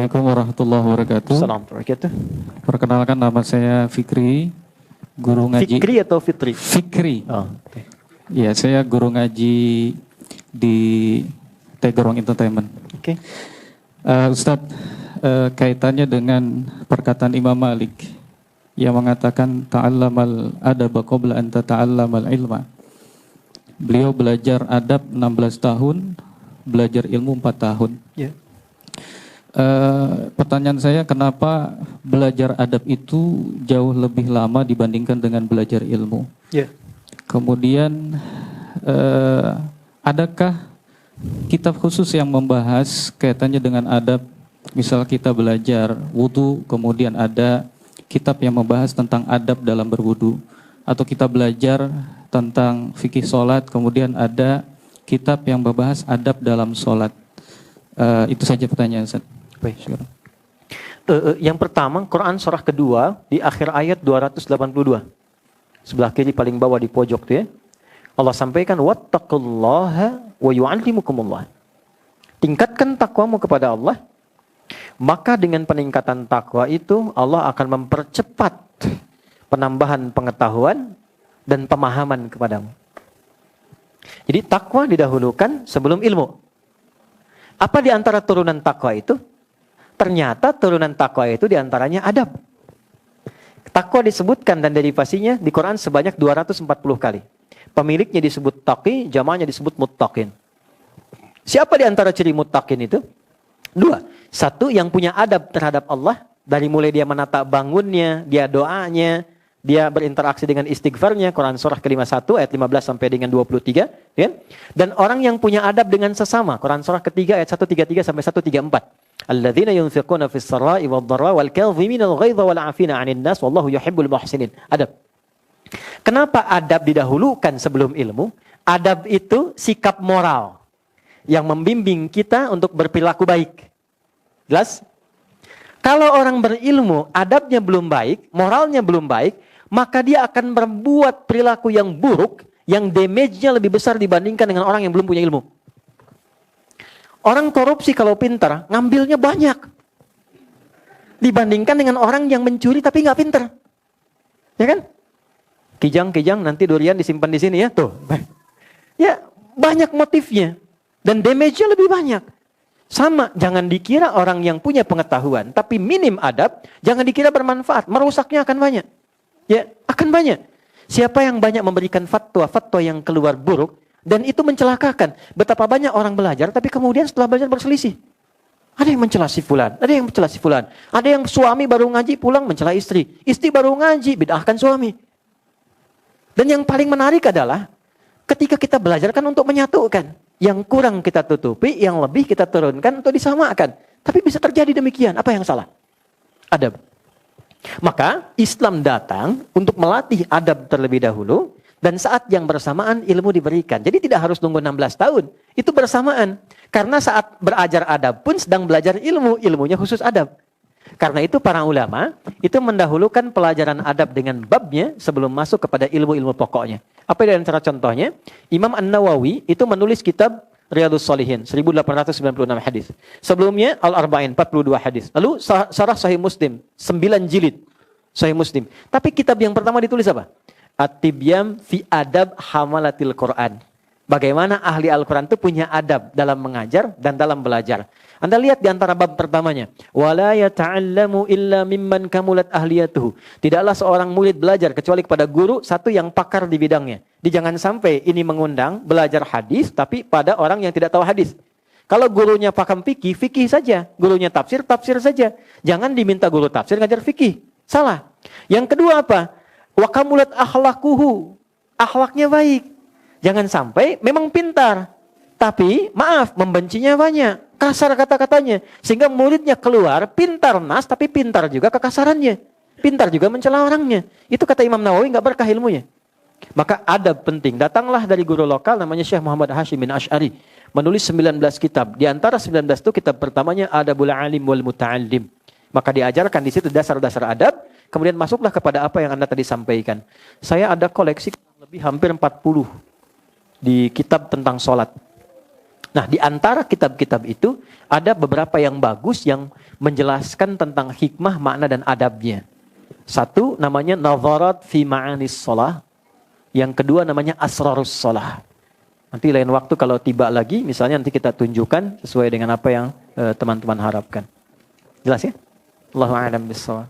Assalamualaikum warahmatullahi wabarakatuh. Assalamualaikum warahmatullahi wabarakatuh. Perkenalkan, nama saya Fikri, guru ngaji. Fikri atau Fitri? Fikri. Oh, okay. Iya, saya guru ngaji di Tegerong Entertainment. Oke. Ustadz, kaitannya dengan perkataan Imam Malik yang mengatakan ta'allamal adaba qabla an tata'allamal ilma. Beliau belajar adab 16 tahun, belajar ilmu 4 tahun. Yeah. Pertanyaan saya, kenapa belajar adab itu jauh lebih lama dibandingkan dengan belajar ilmu? Yeah. Kemudian adakah kitab khusus yang membahas kaitannya dengan adab? Misal kita belajar wudu, kemudian ada kitab yang membahas tentang adab dalam berwudu. Atau kita belajar tentang fikih sholat, kemudian ada kitab yang membahas adab dalam sholat. Itu saja pertanyaan Ustaz. Baik. Yang pertama, Quran surah kedua di akhir ayat 282. Sebelah kiri paling bawah di pojok tuh ya. Allah sampaikan wattaqullaha wa yu'allimukumullah. Tingkatkan takwamu kepada Allah, maka dengan peningkatan takwa itu Allah akan mempercepat penambahan pengetahuan dan pemahaman kepadamu. Jadi takwa didahulukan sebelum ilmu. Apa di antara turunan takwa itu? Ternyata turunan takwa itu diantaranya adab. Takwa disebutkan dan derivasinya di Quran sebanyak 240 kali. Pemiliknya disebut taqi, jamaahnya disebut muttaqin. Siapa di antara ciri muttaqin itu? 2. 1, yang punya adab terhadap Allah. Dari mulai dia menata bangunnya, dia doanya, dia berinteraksi dengan istighfarnya. Quran surah ke-51 ayat 15 sampai dengan 23. Ya? Dan orang yang punya adab dengan sesama. Quran surah ketiga ayat 133 sampai 134. Alladzina yunfiquna fis sarai wad dharra wal kadhimina al ghaidha wal 'afina 'anil nas wallahu yuhibbul muhsinin. Adab. Kenapa adab didahulukan sebelum ilmu? Adab itu sikap moral yang membimbing kita untuk berperilaku baik. Jelas? Kalau orang berilmu, adabnya belum baik, moralnya belum baik, maka dia akan berbuat perilaku yang buruk, yang damage-nya lebih besar dibandingkan dengan orang yang belum punya ilmu. Orang korupsi kalau pintar, ngambilnya banyak. Dibandingkan dengan orang yang mencuri tapi nggak pintar. Ya kan? Kijang-kijang nanti durian disimpan di sini ya. Tuh. Ya, banyak motifnya. Dan damage-nya lebih banyak. Sama, jangan dikira orang yang punya pengetahuan tapi minim adab, jangan dikira bermanfaat. Merusaknya akan banyak. Ya, akan banyak. Siapa yang banyak memberikan fatwa yang keluar buruk, dan itu mencelakakan. Betapa banyak orang belajar, tapi kemudian setelah belajar berselisih. Ada yang mencela si fulan, ada yang mencela si fulan. Ada yang suami baru ngaji pulang mencela istri. Istri baru ngaji, bid'ahkan suami. Dan yang paling menarik adalah, ketika kita belajar kan untuk menyatukan. Yang kurang kita tutupi, yang lebih kita turunkan untuk disamakan. Tapi bisa terjadi demikian, apa yang salah? Adab. Maka Islam datang untuk melatih adab terlebih dahulu. Dan saat yang bersamaan ilmu diberikan. Jadi tidak harus nunggu 16 tahun. Itu bersamaan. Karena saat berajar adab pun sedang belajar ilmu. Ilmunya khusus adab. Karena itu para ulama itu mendahulukan pelajaran adab dengan babnya sebelum masuk kepada ilmu-ilmu pokoknya. Apa di antara contohnya? Imam An-Nawawi itu menulis kitab Riyadhus Shalihin 1896 hadis. Sebelumnya Al-Arba'in 42 hadis. Lalu Syarah Sahih Muslim 9 jilid Sahih Muslim. Tapi kitab yang pertama ditulis apa? At-Tibyan fi adab hamalatil Quran. Bagaimana ahli Al-Quran itu punya adab dalam mengajar dan dalam belajar. Anda lihat di antara bab pertamanya. Wala yata'allamu illa mimman kamulat ahliyatuhu. Tidaklah seorang murid belajar kecuali kepada guru satu yang pakar di bidangnya. Jangan sampai ini mengundang belajar hadis tapi pada orang yang tidak tahu hadis. Kalau gurunya pakam fikih, fikih saja. Gurunya tafsir, tafsir saja. Jangan diminta guru tafsir ngajar fikih. Salah. Yang kedua apa? Wa kamulat akhlaquhu. Akhlaknya baik. Jangan sampai memang pintar. Tapi maaf, membencinya banyak. Kasar kata-katanya. Sehingga muridnya keluar pintar nas, tapi pintar juga kekasarannya. Pintar juga mencela orangnya. Itu kata Imam Nawawi nggak berkah ilmunya. Maka adab penting. Datanglah dari guru lokal namanya Syekh Muhammad Hashim bin Ash'ari. Menulis 19 kitab. Di antara 19 itu kitab pertamanya Adabul Alim wal Muta'allim. Maka diajarkan di situ dasar-dasar adab. Kemudian masuklah kepada apa yang Anda tadi sampaikan. Saya ada koleksi lebih hampir 40 di kitab tentang sholat. Nah, di antara kitab-kitab itu ada beberapa yang bagus yang menjelaskan tentang hikmah, makna dan adabnya. Satu namanya Nadharat fi Ma'anis Shalah. Yang kedua namanya Asrarus Shalah. Nanti lain waktu kalau tiba lagi, misalnya nanti kita tunjukkan sesuai dengan apa yang teman-teman harapkan. Jelas ya? Allahu a'lam bishawab.